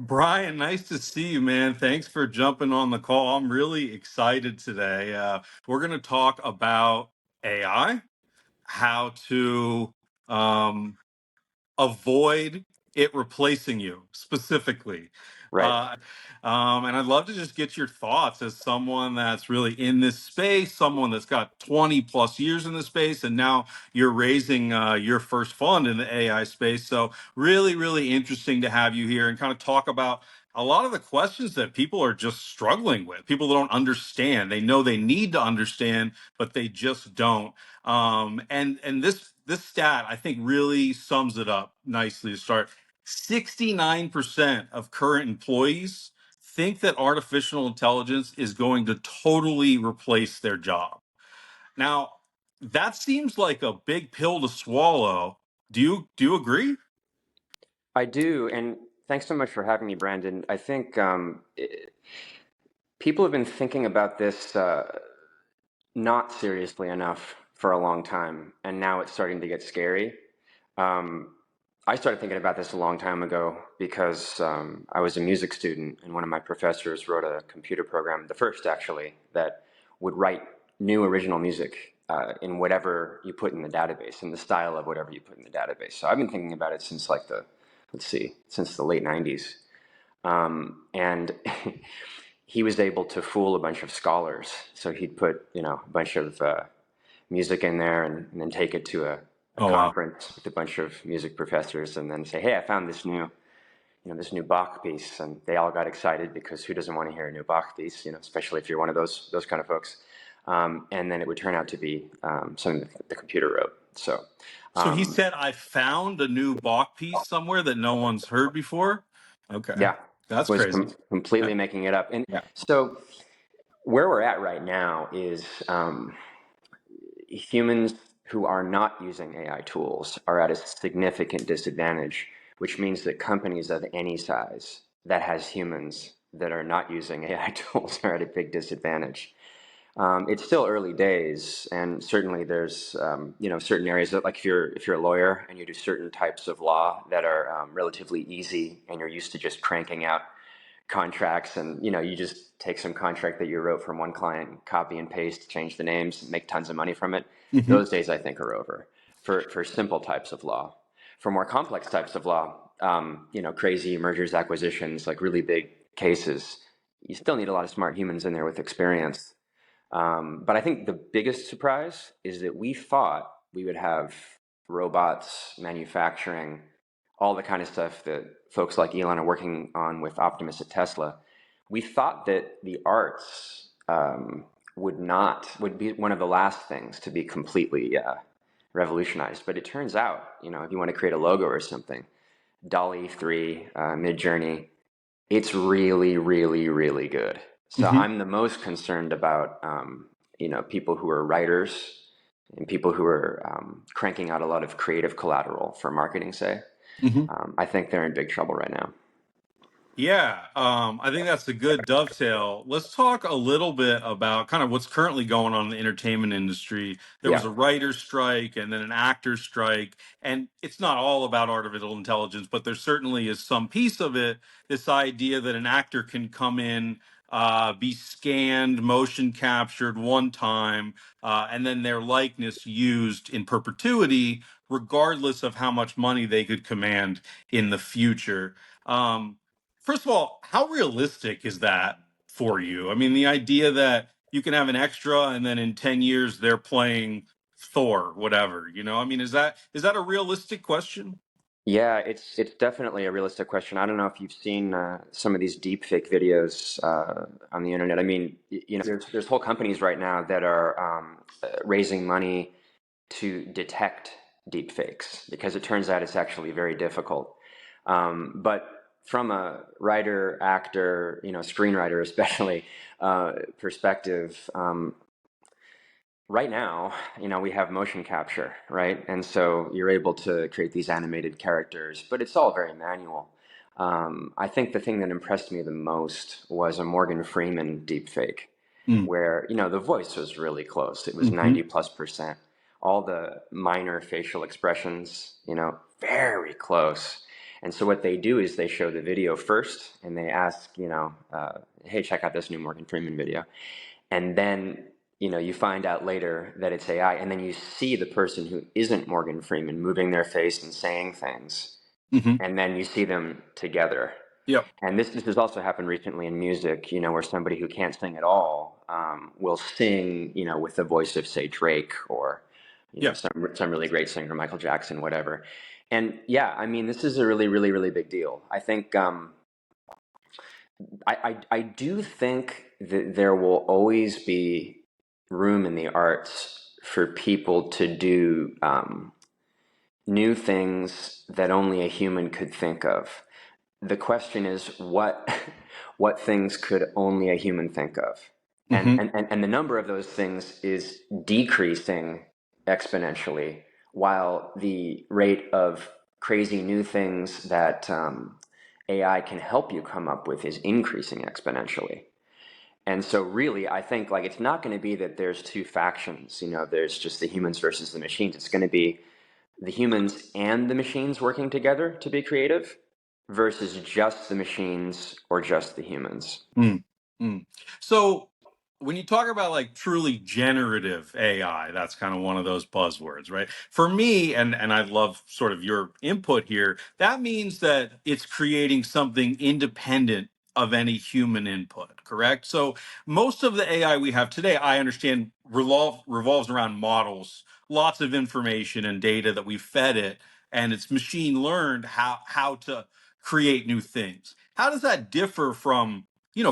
Brian, nice to see you, man. Thanks for jumping on the call. I'm really excited today. We're going to talk about AI, how to um, avoid it replacing you specifically. Right. And I'd love to just get your thoughts as someone that's really in this space, someone that's got 20 plus years in the space, and now you're raising your first fund in the AI space. So really, really interesting to have you here and kind of talk about a lot of the questions that people are just struggling with. People don't understand. They know they need to understand, but they just don't. And this stat I think really sums it up nicely to start. 69% of current employees think that artificial intelligence is going to totally replace their job. Now, that seems like a big pill to swallow. Do you agree? I do. And thanks so much for having me, Brandon. I think people have been thinking about this not seriously enough for a long time. And now it's starting to get scary. Um, I started thinking about this a long time ago because I was a music student, and one of my professors wrote a computer program, the first actually, that would write new original music in whatever you put in the database, in the style of whatever you put in the database. So I've been thinking about it since like since the late 90s. And he was able to fool a bunch of scholars. So he'd put, a bunch of music in there and then take it to a Oh wow. conference with a bunch of music professors and then say, hey, I found this new Bach piece. And they all got excited because who doesn't want to hear a new Bach piece, especially if you're one of those kind of folks. And then it would turn out to be something that the computer wrote. So, So he um, said I found a new Bach piece somewhere that no one's heard before. Okay. yeah, That's was crazy. completely making it up. And Yeah. so where we're at right now is humans who are not using AI tools are at a significant disadvantage, which means that companies of any size that has humans that are not using AI tools are at a big disadvantage. It's still early days, and certainly there's certain areas that, like if you're a lawyer and you do certain types of law that are relatively easy, and you're used to just cranking out contracts, and you just take some contract that you wrote from one client, copy and paste, change the names, make tons of money from it. Hmm. Those days I think are over for simple types of law. For more complex types of law, crazy mergers, acquisitions, like really big cases, you still need a lot of smart humans in there with experience. But I think the biggest surprise is that we thought we would have robots, manufacturing, all the kind of stuff that folks like Elon are working on with Optimus at Tesla. We thought that the arts would be one of the last things to be completely revolutionized. But it turns out, if you want to create a logo or something, Dolly 3, Midjourney, it's really, really, really good. So Hmm. I'm the most concerned about, people who are writers and people who are cranking out a lot of creative collateral for marketing, say. I think they're in big trouble right now. Yeah, I think that's a good dovetail. Let's talk a little bit about kind of what's currently going on in the entertainment industry. There was Yeah. a writer's strike and then an actor's strike, and it's not all about artificial intelligence, but there certainly is some piece of it. This idea that an actor can come in, be scanned, motion captured one time, and then their likeness used in perpetuity, regardless of how much money they could command in the future. First of all, how realistic is that for you? I mean, the idea that you can have an extra and then in 10 years they're playing Thor, whatever, I mean, is that a realistic question? Yeah, it's definitely a realistic question. I don't know if you've seen some of these deep fake videos on the internet. I mean, there's whole companies right now that are raising money to detect deep fakes because it turns out it's actually very difficult. But from a writer, actor, screenwriter especially perspective, right now, we have motion capture, right? And so you're able to create these animated characters, but it's all very manual. I think the thing that impressed me the most was a Morgan Freeman deepfake, Mm. where, the voice was really close. It was Hmm. 90+%. All the minor facial expressions, very close. And so what they do is they show the video first, and they ask, hey, check out this new Morgan Freeman video. And then, you find out later that it's AI, and then you see the person who isn't Morgan Freeman moving their face and saying things, Hmm. and then you see them together. Yep. And this has also happened recently in music, where somebody who can't sing at all will sing, with the voice of, say, Drake, or, Yep. some really great singer, Michael Jackson, whatever. And yeah, I mean, this is a really, really, really big deal. I think I do think that there will always be room in the arts for people to do new things that only a human could think of. The question is what what things could only a human think of? And, Hmm. and, and, and the number of those things is decreasing exponentially, while the rate of crazy new things that AI can help you come up with is increasing exponentially. And so really, I think like it's not going to be that there's two factions, there's just the humans versus the machines. It's going to be the humans and the machines working together to be creative versus just the machines or just the humans. Mm, mm. So when you talk about like truly generative AI, that's kind of one of those buzzwords, right? For me, and I love sort of your input here, that means that it's creating something independent of any human input, correct? So most of the AI we have today, I understand, revolves around models, lots of information and data that we fed it, and it's machine learned how to create new things. How does that differ from,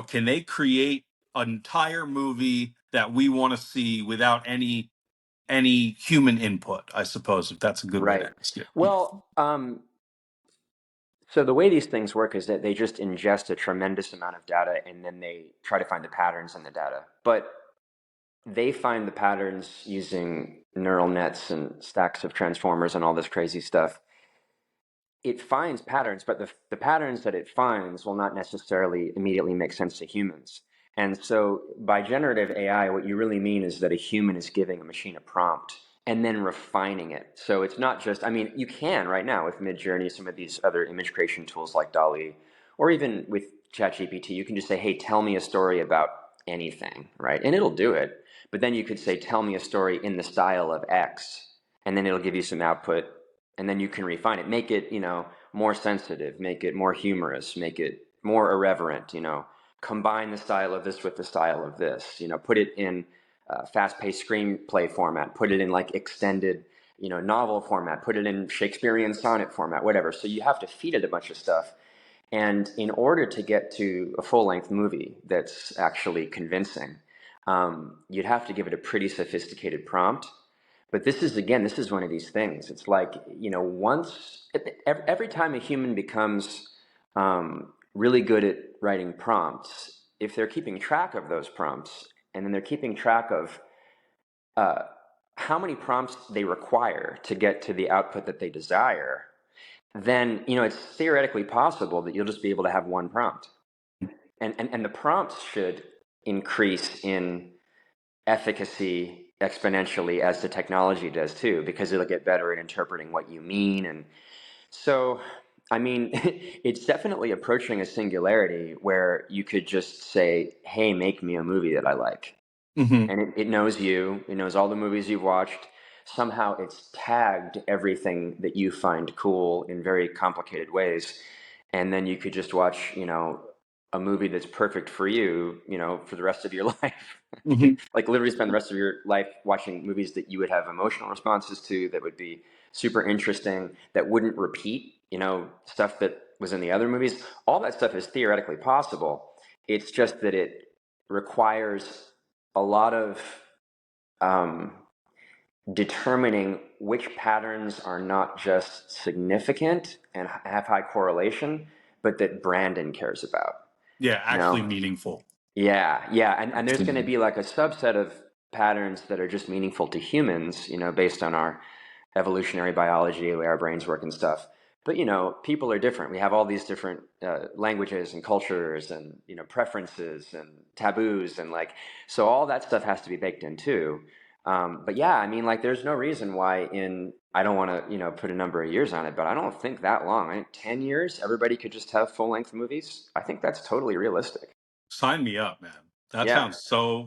can they create an entire movie that we want to see without any human input? I suppose, if that's a good way to Right. ask it. Well, so the way these things work is that they just ingest a tremendous amount of data, and then they try to find the patterns in the data. But they find the patterns using neural nets and stacks of transformers and all this crazy stuff. It finds patterns, but the patterns that it finds will not necessarily immediately make sense to humans. And so by generative AI, what you really mean is that a human is giving a machine a prompt and then refining it. So it's not just, I mean, you can right now with Midjourney, some of these other image creation tools like DALL-E, or even with ChatGPT, you can just say, hey, tell me a story about anything, right? And it'll do it. But then you could say, tell me a story in the style of X, and then it'll give you some output, and then you can refine it, make it, more sensitive, make it more humorous, make it more irreverent, combine the style of this with the style of this, put it in fast-paced screenplay format, put it in like extended, novel format, put it in Shakespearean sonnet format, whatever. So you have to feed it a bunch of stuff. And in order to get to a full-length movie that's actually convincing, you'd have to give it a pretty sophisticated prompt. But this is one of these things. It's like, every time a human becomes really good at writing prompts, if they're keeping track of those prompts, and then they're keeping track of uh, how many prompts they require to get to the output that they desire, then, it's theoretically possible that you'll just be able to have one prompt. And the prompts should increase in efficacy exponentially as the technology does too, because it'll get better at interpreting what you mean. And so, I mean, it's definitely approaching a singularity where you could just say, hey, make me a movie that I like. Hmm. And it knows you, it knows all the movies you've watched. Somehow it's tagged everything that you find cool in very complicated ways. And then you could just watch, a movie that's perfect for you, for the rest of your life. Hmm. Like literally spend the rest of your life watching movies that you would have emotional responses to, that would be super interesting, that wouldn't repeat, stuff that was in the other movies. All that stuff is theoretically possible. It's just that it requires a lot of um, determining which patterns are not just significant and have high correlation, but that Brandon cares about. Yeah, You actually know? meaningful. Yeah. And there's going to be like a subset of patterns that are just meaningful to humans, based on our evolutionary biology, the way our brains work and stuff. But people are different. We have all these different languages and cultures and preferences and taboos, and like, so all that stuff has to be baked in too. But yeah, I mean, like, there's no reason why I don't want to, put a number of years on it, but I don't think that long. I think 10 years, everybody could just have full-length movies. I think that's totally realistic. Sign me up, man. Yeah,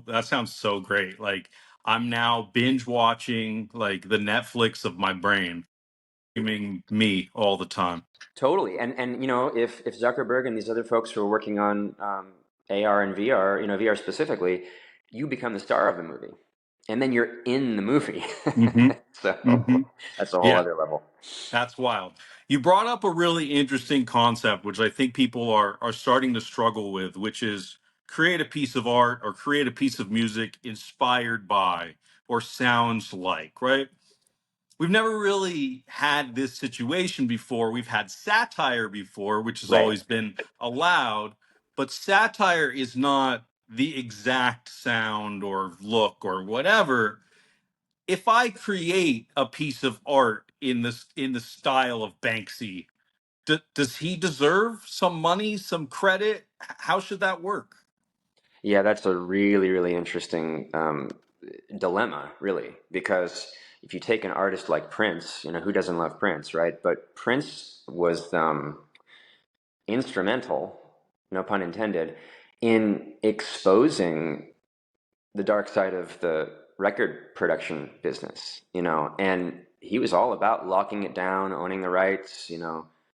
That sounds so great. Like I'm now binge watching like the Netflix of my brain, streaming me all the time. totally. And if Zuckerberg and these other folks who are working on AR and VR, VR specifically, you become the star of the movie, and then you're in the movie. Hmm. Hmm. So that's a whole Yeah, other level. that's wild. You brought up a really interesting concept, which I think people are starting to struggle with, which is create a piece of art or create a piece of music inspired by or sounds like, right? We've never really had this situation before. We've had satire before, which has Right. always been allowed, but satire is not the exact sound or look or whatever. If I create a piece of art in the style of Banksy, does he deserve some money, some credit? How should that work? Yeah, that's a really, really interesting dilemma, really, because if you take an artist like Prince, who doesn't love Prince, right? But Prince was instrumental, no pun intended, in exposing the dark side of the record production business, and he was all about locking it down, owning the rights.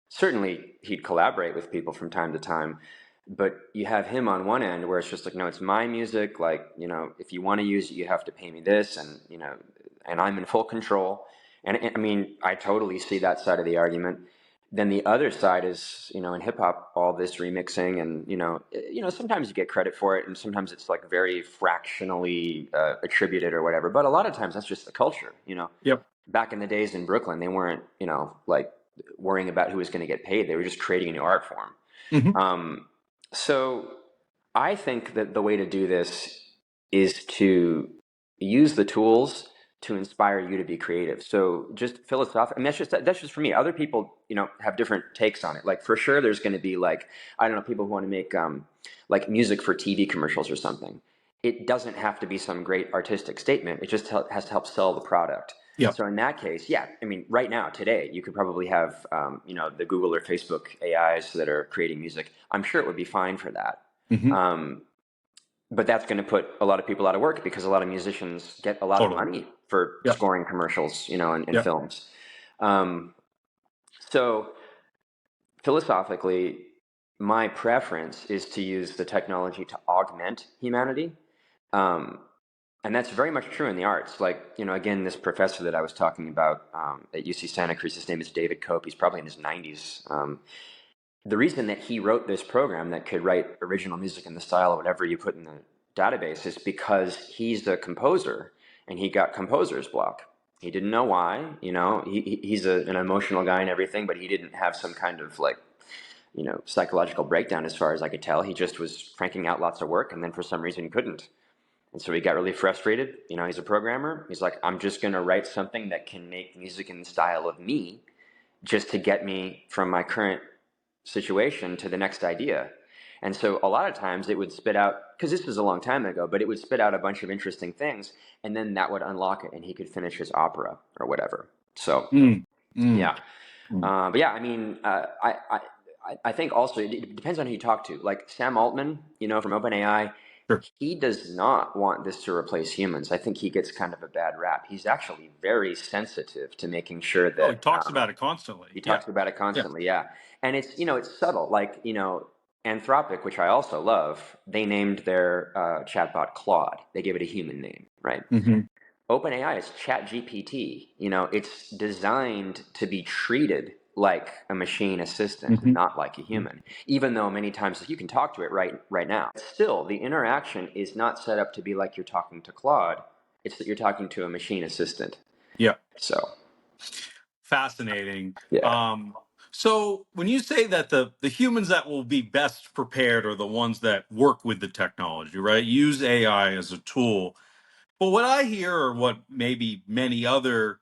Certainly he'd collaborate with people from time to time, but you have him on one end where it's just like, no, it's my music. Like, if you want to use it, you have to pay me this, and I'm in full control. And I mean, I totally see that side of the argument. Then the other side is, in hip hop, all this remixing, and sometimes you get credit for it, and sometimes it's like very fractionally attributed or whatever. But a lot of times that's just the culture. Yep. Back in the days in Brooklyn, they weren't, like worrying about who was going to get paid. They were just creating a new art form. Hmm. So I think that the way to do this is to use the tools to inspire you to be creative. So just philosophical, and that's just for me. Other people, have different takes on it. Like for sure, there's going to be like, I don't know, people who want to make like music for TV commercials or something. It doesn't have to be some great artistic statement. It just has to help sell the product. Yep. So in that case, yeah, I mean, right now, today, you could probably have, the Google or Facebook AIs that are creating music. I'm sure it would be fine for that. Hmm. Um, but that's going to put a lot of people out of work because a lot of musicians get a lot of Totally. money for Yep. scoring commercials, and Yep. films. Um, so philosophically, my preference is to use the technology to augment humanity. Um, and that's very much true in the arts. Like, again, this professor that I was talking about at UC Santa Cruz, his name is David Cope. He's probably in his 90s. The reason that he wrote this program that could write original music in the style of whatever you put in the database is because he's a composer and he got composer's block. He didn't know why. He's an emotional guy and everything, but he didn't have some kind of like, psychological breakdown as far as I could tell. He just was cranking out lots of work, and then for some reason he couldn't. And so he got really frustrated. He's a programmer. He's like, I'm just going to write something that can make music in the style of me just to get me from my current situation to the next idea. And so a lot of times it would spit out, because this was a long time ago, but it would spit out a bunch of interesting things, and then that would unlock it, and he could finish his opera or whatever. So Mm. Mm. yeah, but yeah, I mean, I think also it depends on who you talk to. Like Sam Altman, from OpenAI, Sure. he does not want this to replace humans. I think he gets kind of a bad rap. He's actually very sensitive to making sure Oh, he that talks about it constantly. he Yeah. talks about it Yeah. constantly. Yeah, and it's subtle. Like Anthropic, which I also love, they named their chatbot Claude. They gave it a human name, right? Hmm. OpenAI is ChatGPT. It's designed to be treated like a machine assistant, Hmm. not like a human. Even though many times you can talk to it right now, still the interaction is not set up to be like you're talking to Claude. It's that you're talking to a machine assistant. Yeah. So Fascinating. yeah, So when you say that the humans that will be best prepared are the ones that work with the technology, right? Use AI as a tool. But what I hear, or what maybe many other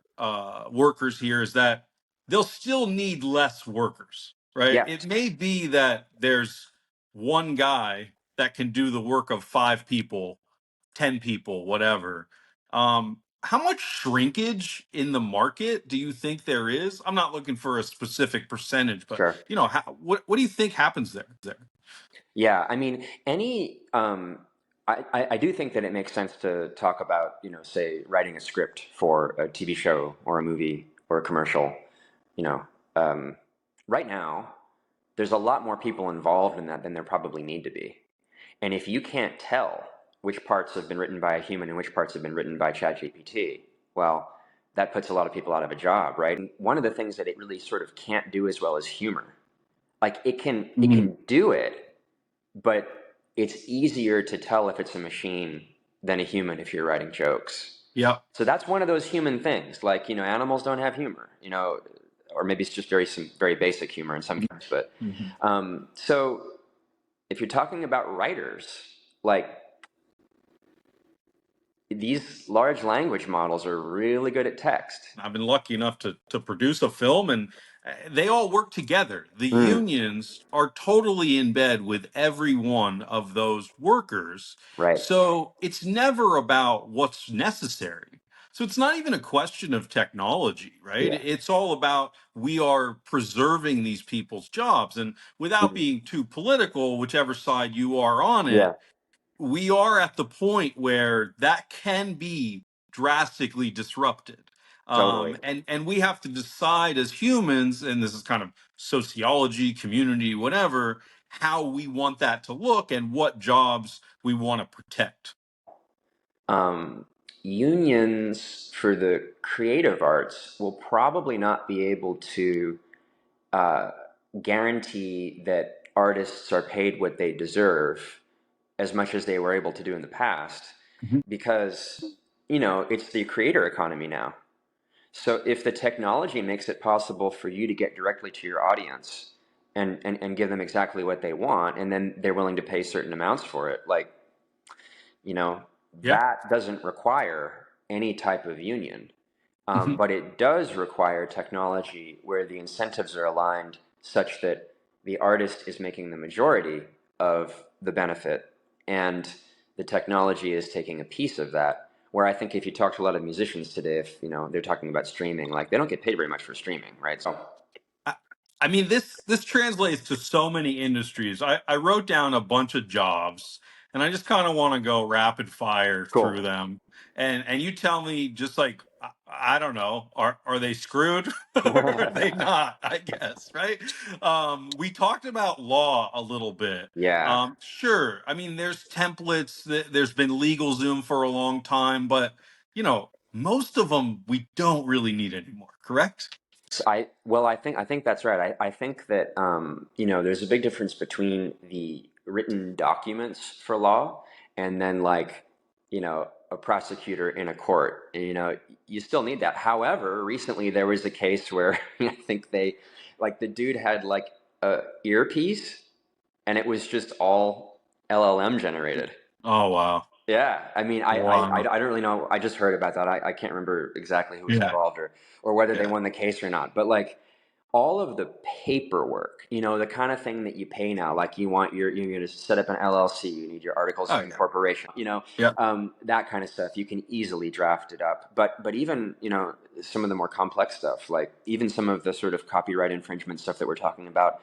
workers hear, is that they'll still need less workers, right? yeah, It may be that there's one guy that can do the work of five people, 10 people, whatever. How much shrinkage in the market do you think there is? I'm not looking for a specific percentage, but Sure. what do you think happens there? Yeah, I mean, I do think that it makes sense to talk about, say, writing a script for a TV show or a movie or a commercial. You know, um, right now, there's a lot more people involved in that than there probably need to be. And if you can't tell which parts have been written by a human and which parts have been written by ChatGPT, well, that puts a lot of people out of a job, right? And one of the things that it really sort of can't do as well is humor. Like it can do it, but it's easier to tell if it's a machine than a human if you're writing jokes. Yeah. So that's one of those human things. Like, animals don't have humor, or maybe it's just very basic humor in some cases. But Mhm. so if you're talking about writers, like these large language models are really good at text. I've been lucky enough to produce a film, and they all work together. The Mm, unions are totally in bed with every one of those workers. right. So it's never about what's necessary. So it's not even a question of technology, right? Yeah. It's all about we are preserving these people's jobs. And without Mhm. being too political, whichever side you are on it, Yeah. we are at the point where that can be drastically disrupted. Totally. And we have to decide as humans, and this is kind of sociology, community, whatever, how we want that to look and what jobs we want to protect. Um, Unions for the creative arts will probably not be able to uh, guarantee that artists are paid what they deserve as much as they were able to do in the past, Mhm. because it's the creator economy now. So if the technology makes it possible for you to get directly to your audience and give them exactly what they want, and then they're willing to pay certain amounts for it, like, you know, Yeah. that doesn't require any type of union. Mhm. But it does require technology where the incentives are aligned such that the artist is making the majority of the benefit, and the technology is taking a piece of that. Where I think if you talk to a lot of musicians today, if they're talking about streaming, like they don't get paid very much for streaming, right? So I, I mean, this translates to so many industries. I wrote down a bunch of jobs, and I just kind of want to go rapid fire through cool. them. And you tell me, just like I don't know, are they screwed or are they not? I guess, right? We talked about law a little bit. Yeah. Sure. I mean, there's templates. There's been LegalZoom for a long time, but most of them we don't really need anymore. Correct? I think that's right. I think that there's a big difference between the written documents for law and then like a prosecutor in a court. And, you still need that. However, recently there was a case where I think they like the dude had like a earpiece and it was just all LLM generated. Oh wow. Yeah, I mean, I Wow. don't really know. I just heard about that. I can't remember exactly who was Yeah. involved or whether they Yeah. won the case or not. But like all of the paperwork, the kind of thing that you pay now, like you're going to set up an LLC, you need your articles Oh of yeah. incorporation, Yeah. that kind of stuff. You can easily draft it up. But even some of the more complex stuff, like even some of the sort of copyright infringement stuff that we're talking about,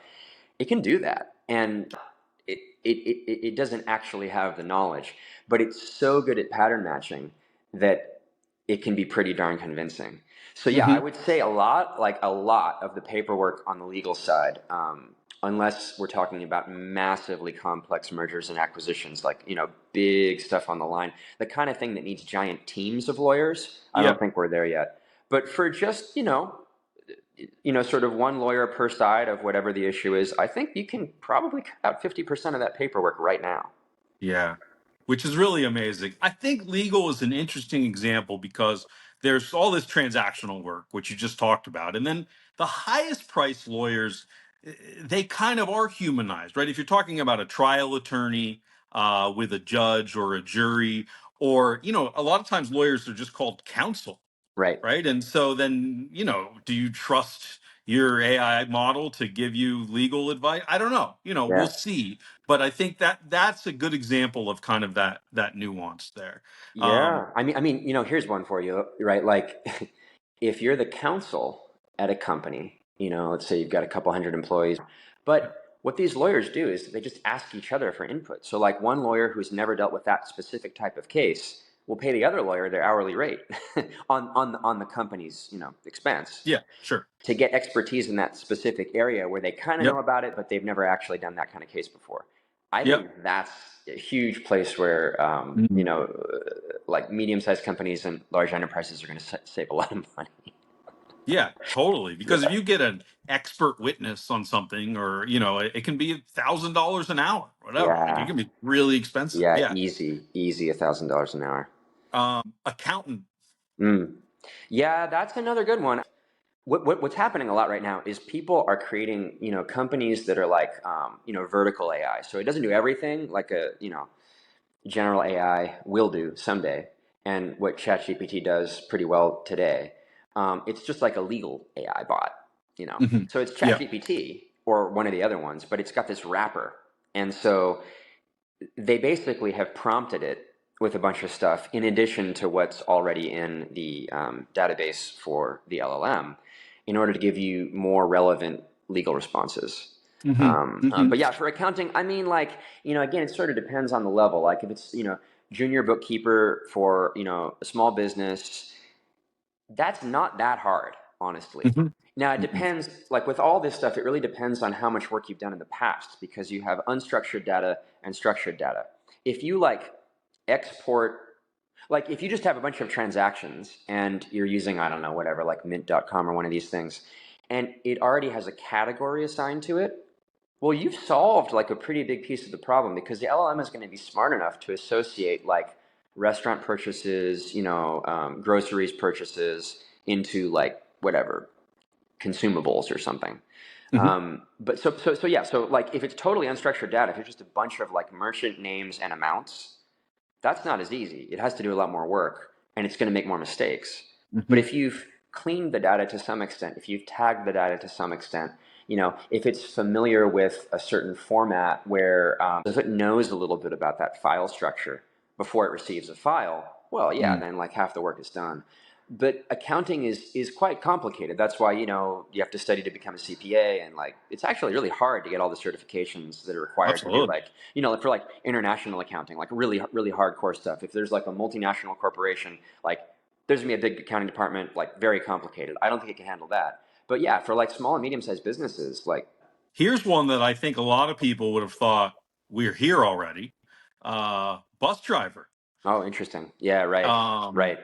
it can do that. And it doesn't actually have the knowledge, but it's so good at pattern matching that it can be pretty darn convincing. So yeah, I Hmm. would say a lot of the paperwork on the legal side, unless we're talking about massively complex mergers and acquisitions, like big stuff on the line, the kind of thing that needs giant teams of lawyers. I Yeah. don't think we're there yet. But for just sort of one lawyer per side of whatever the issue is, I think you can probably cut out 50% of that paperwork right now. Yeah. Which is really amazing. I think legal is an interesting example because there's all this transactional work, which you just talked about. And then the highest priced lawyers, they kind of are humanized, right? If you're talking about a trial attorney with a judge or a jury, or, a lot of times lawyers are just called counsel, Right. right? And so then, do you trust, your AI model to give you legal advice? I don't know. We'll Yeah. see. But I think that's a good example of kind of that nuance there. Um, Yeah. I mean, here's one for you, right? Like, if you're the counsel at a company, let's say you've got a couple hundred employees, but what these lawyers do is they just ask each other for input. So, like, one lawyer who's never dealt with that specific type of case will pay the other lawyer their hourly rate on the company's, expense yeah, sure. to get expertise in that specific area where they kind of know Yep. about it, but they've never actually done that kind of case before. I Yep. think that's a huge place where, like medium-sized companies and large enterprises are going to save a lot of money. Yeah, totally. Because if Yeah. you get an expert witness on something, or it can be $1,000 an hour, whatever. Like it Yeah. can be really expensive. Yeah. Yeah. Easy, $1,000 an hour. Accountant. Mm. Yeah, that's another good one. What's happening a lot right now is people are creating, companies that are like, vertical AI. So it doesn't do everything like a, general AI will do someday, and what ChatGPT does pretty well today. It's just like a legal AI bot, Hmm. So it's Yeah. ChatGPT or one of the other ones, but it's got this wrapper, and so they basically have prompted it with a bunch of stuff in addition to what's already in the database for the LLM, in order to give you more relevant legal responses. Hmm. Hmm. But yeah, for accounting, I mean, like, again, it sort of depends on the level. Like if it's, junior bookkeeper for, a small business, that's not that hard, honestly. Hmm. Now, it Hmm. depends, like with all this stuff, it really depends on how much work you've done in the past, because you have unstructured data and structured data. If you like export, like if you just have a bunch of transactions and you're using, I don't know, whatever, like mint.com or one of these things, and it already has a category assigned to it, well, you've solved like a pretty big piece of the problem, because the LLM is going to be smart enough to associate like restaurant purchases, groceries purchases into like whatever consumables or something. Hmm. But so yeah, so like if it's totally unstructured data, if it's just a bunch of like merchant names and amounts, that's not as easy. It has to do a lot more work, and it's going to make more mistakes. But Hmm. if you've cleaned the data to some extent, if you've tagged the data to some extent, if it's familiar with a certain format where if it knows a little bit about that file structure before it receives a file, well, yeah, then like half the work is done. But accounting is quite complicated. That's why you have to study to become a CPA, and like it's actually really hard to get all the certifications that are required to do Absolutely. like for like international accounting, like really really hardcore stuff. If there's like a multinational corporation, like there's gonna be a big accounting department, like very complicated. I don't think it can handle that. But yeah, for like small and medium sized businesses, like Here's one that I think a lot of people would have thought we're here already. Bus driver. oh, interesting. Yeah, right, Um, right.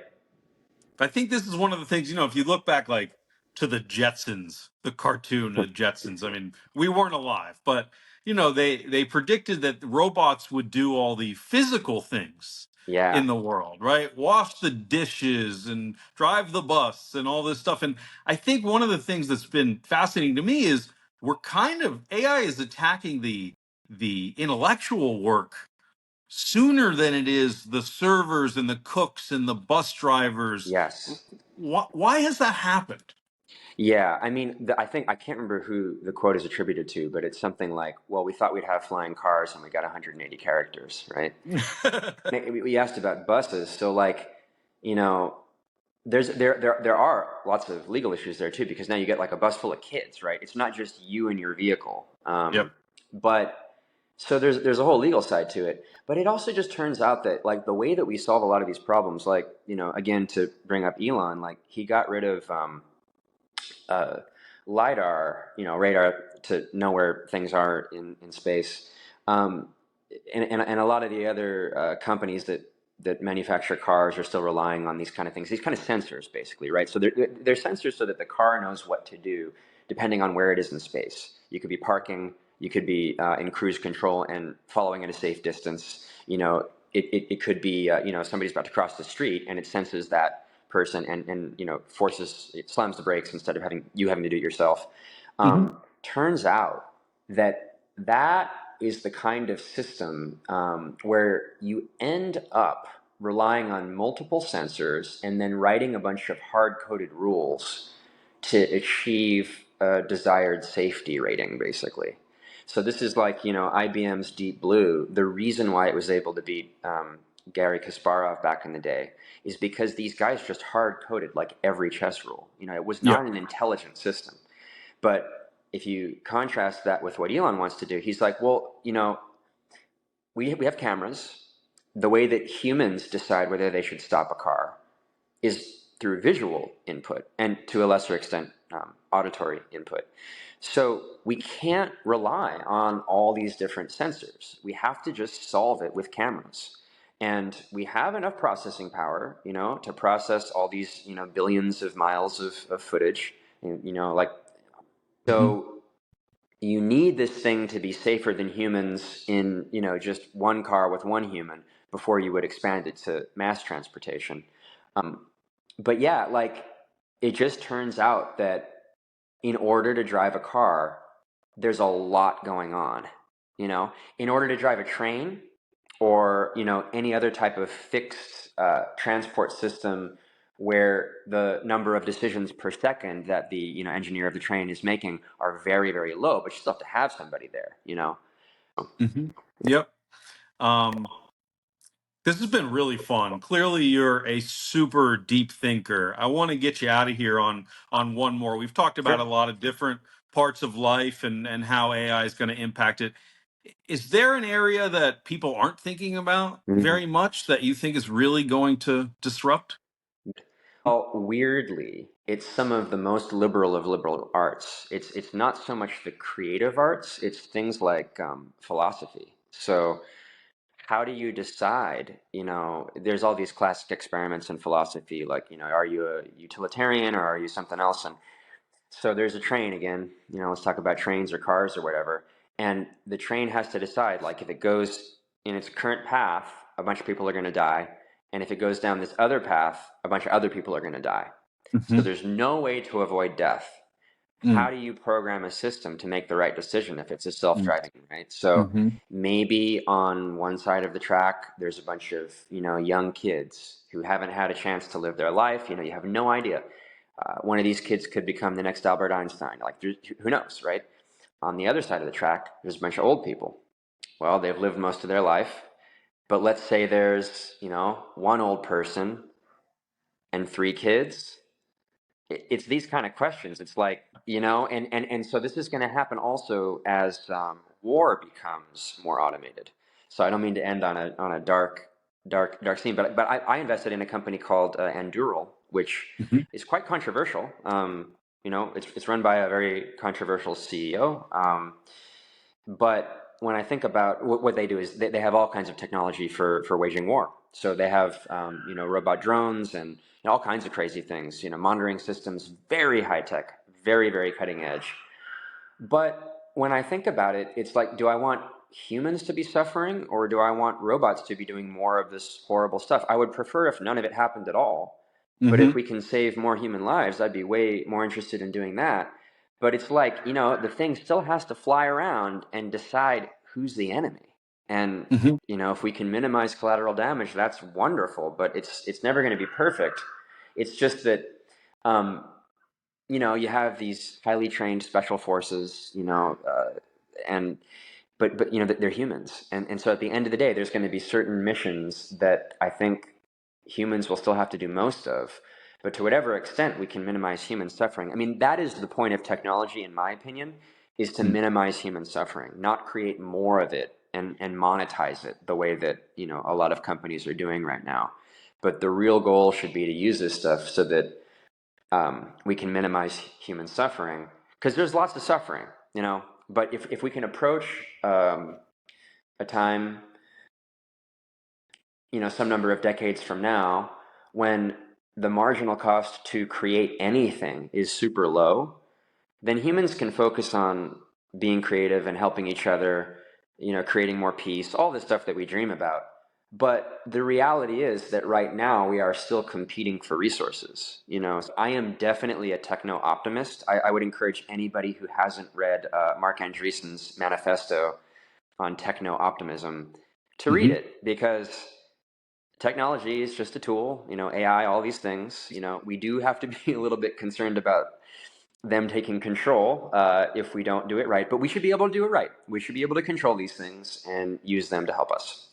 I think this is one of the things, if you look back like to the Jetsons, the cartoon, the Jetsons, I mean, we weren't alive, but they predicted that the robots would do all the physical things Yeah, in the world, right? Wash the dishes and drive the bus and all this stuff. And I think one of the things that's been fascinating to me is we're kind of AI is attacking the intellectual work sooner than it is the servers and the cooks and the bus drivers. yes. Why has that happened? Yeah, I mean, I think I can't remember who the quote is attributed to, but it's something like, "Well, we thought we'd have flying cars, and we got 180 characters." Right? We asked about buses, so like, you know, there are lots of legal issues there too, because now you get like a bus full of kids, right? It's not just you and your vehicle, Yep. but so there's a whole legal side to it. But it also just turns out that like the way that we solve a lot of these problems, like again to bring up Elon, like he got rid of uh, lidar, radar to know where things are in space, um, and a lot of the other companies that manufacture cars are still relying on these kind of things, these kind of sensors, basically, right? So they're sensors so that the car knows what to do depending on where it is in space. You could be parking, you could be in cruise control and following at a safe distance. It could be somebody's about to cross the street and it senses that person and forces it slams the brakes instead of having to do it yourself. Hmm. Turns out that is the kind of system where you end up relying on multiple sensors and then writing a bunch of hard-coded rules to achieve a desired safety rating, basically. So this is like, IBM's Deep Blue. The reason why it was able to beat Gary Kasparov back in the day is because these guys just hard coded like every chess rule. It was Yeah. not an intelligent system. But if you contrast that with what Elon wants to do, he's like, well, we have cameras. The way that humans decide whether they should stop a car is through visual input and to a lesser extent, auditory input. So we can't rely on all these different sensors. We have to just solve it with cameras. And we have enough processing power, to process all these, billions of miles of footage, like, Hmm. so you need this thing to be safer than humans in, just one car with one human before you would expand it to mass transportation. But yeah, like, it just turns out that in order to drive a car, there's a lot going on. In order to drive a train or any other type of fixed transport system where the number of decisions per second that the engineer of the train is making are very, very low, but you still have to have somebody there. Hmm. Yep. Um, this has been really fun. Clearly, you're a super deep thinker. I want to get you out of here on one more. We've talked about a Sure. lot of different parts of life and how AI is going to impact it. Is there an area that people aren't thinking about Mhm. very much that you think is really going to disrupt? Well, weirdly, it's some of the most liberal of liberal arts. It's not so much the creative arts, it's things like philosophy. So how do you decide? There's all these classic experiments in philosophy, like, are you a utilitarian or are you something else? And so there's a train again, let's talk about trains or cars or whatever. And the train has to decide, like, if it goes in its current path, a bunch of people are going to die. And if it goes down this other path, a bunch of other people are going to die. So Hmm. there's no way to avoid death. How do you program a system to make the right decision if it's a self-driving, right? So Mm-hmm. maybe on one side of the track, there's a bunch of, young kids who haven't had a chance to live their life. You have no idea. One of these kids could become the next Albert Einstein. Like, who knows, right? On the other side of the track, there's a bunch of old people. Well, they've lived most of their life, but let's say there's, one old person and three kids. It's these kind of questions. It's like, and so this is going to happen also as war becomes more automated. So I don't mean to end on a dark scene, but I invested in a company called Anduril, which Hmm. is quite controversial. It's run by a very controversial CEO. But when I think about what they do is they have all kinds of technology for waging war. So they have robot drones and all kinds of crazy things. Monitoring systems, very high tech, very, very cutting edge. But when I think about it, it's like, do I want humans to be suffering or do I want robots to be doing more of this horrible stuff? I would prefer if none of it happened at all. But if Hmm. we can save more human lives, I'd be way more interested in doing that. But it's like, the thing still has to fly around and decide who's the enemy. And, Hmm. if we can minimize collateral damage, that's wonderful, but it's never going to be perfect. It's just that um, you have these highly trained special forces, and but they're humans, and so at the end of the day, there's going to be certain missions that I think humans will still have to do most of, but to whatever extent we can minimize human suffering. I mean, that is the point of technology, in my opinion, is to minimize human suffering, not create more of it and monetize it the way that a lot of companies are doing right now. But the real goal should be to use this stuff so that we can minimize human suffering, because there's lots of suffering, but if we can approach a time, some number of decades from now, when the marginal cost to create anything is super low, then humans can focus on being creative and helping each other, creating more peace, all the stuff that we dream about. But the reality is that right now we are still competing for resources. So I am definitely a techno optimist. I would encourage anybody who hasn't read Mark Andreessen's manifesto on techno optimism to read Hmm. it, because technology is just a tool, AI, all these things. We do have to be a little bit concerned about them taking control if we don't do it right. But we should be able to do it right. We should be able to control these things and use them to help us.